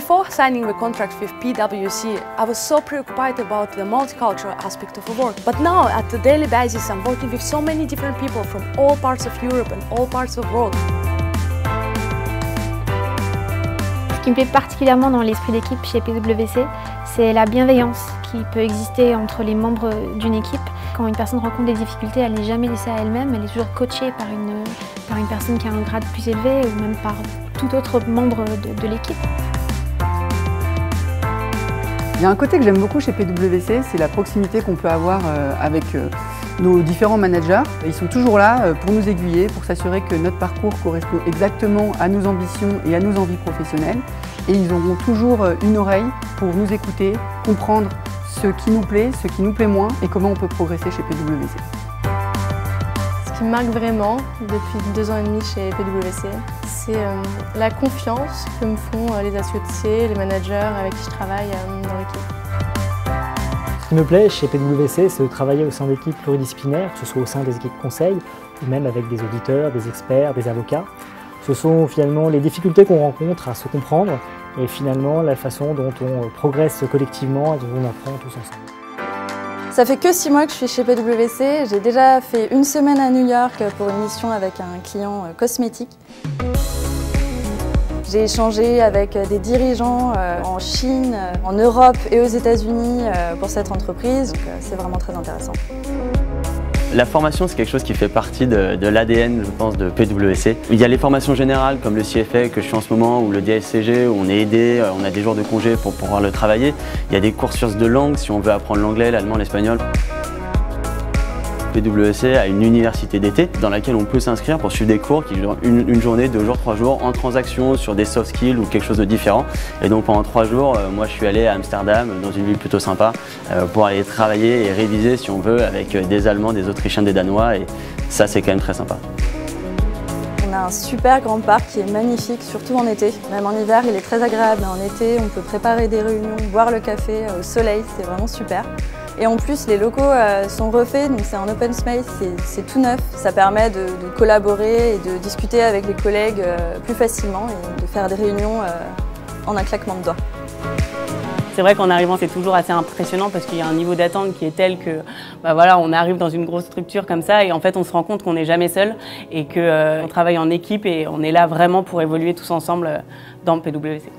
Before signing the contract with PwC, I was so preoccupied about the multicultural aspect of the work. But now, at a daily basis, I'm working with so many different people from all parts of Europe and all parts of the world. Ce qui me plaît particulièrement dans l'esprit d'équipe chez PwC, c'est la bienveillance qui peut exister entre les membres d'une équipe. Quand une personne rencontre des difficultés, elle n'est jamais laissée à elle-même, elle est toujours coachée par une personne qui a un grade plus élevé ou même par tout autre membre de l'équipe. Il y a un côté que j'aime beaucoup chez PwC, c'est la proximité qu'on peut avoir avec nos différents managers. Ils sont toujours là pour nous aiguiller, pour s'assurer que notre parcours correspond exactement à nos ambitions et à nos envies professionnelles. Et ils auront toujours une oreille pour nous écouter, comprendre ce qui nous plaît moins et comment on peut progresser chez PwC. Ce qui me marque vraiment depuis 2 ans et demi chez PwC, c'est la confiance que me font les associés, les managers avec qui je travaille dans l'équipe. Ce qui me plaît chez PwC, c'est de travailler au sein d'équipes pluridisciplinaires, que ce soit au sein des équipes conseil ou même avec des auditeurs, des experts, des avocats. Ce sont finalement les difficultés qu'on rencontre à se comprendre et finalement la façon dont on progresse collectivement et dont on apprend tous ensemble. Ça fait que 6 mois que je suis chez PwC. J'ai déjà fait 1 semaine à New York pour une mission avec un client cosmétique. J'ai échangé avec des dirigeants en Chine, en Europe et aux États-Unis pour cette entreprise. C'est vraiment très intéressant. La formation, c'est quelque chose qui fait partie de l'ADN, je pense, de PwC. Il y a les formations générales comme le CFA que je suis en ce moment ou le DSCG où on est aidé, on a des jours de congé pour pouvoir le travailler. Il y a des cursus de langue si on veut apprendre l'anglais, l'allemand, l'espagnol. PwC a une université d'été dans laquelle on peut s'inscrire pour suivre des cours qui durent une journée, 2 jours, 3 jours en transaction sur des soft skills ou quelque chose de différent. Et donc pendant 3 jours, moi je suis allé à Amsterdam, dans une ville plutôt sympa, pour aller travailler et réviser si on veut avec des Allemands, des Autrichiens, des Danois et ça c'est quand même très sympa. On a un super grand parc qui est magnifique, surtout en été. Même en hiver, il est très agréable. En été, on peut préparer des réunions, boire le café au soleil, c'est vraiment super. Et en plus, les locaux sont refaits, donc c'est un open space, c'est tout neuf. Ça permet de collaborer et de discuter avec les collègues plus facilement et de faire des réunions en un claquement de doigts. C'est vrai qu'en arrivant, c'est toujours assez impressionnant parce qu'il y a un niveau d'attente qui est tel que voilà, on arrive dans une grosse structure comme ça et en fait, on se rend compte qu'on n'est jamais seul et qu'on travaille en équipe et on est là vraiment pour évoluer tous ensemble dans PwC.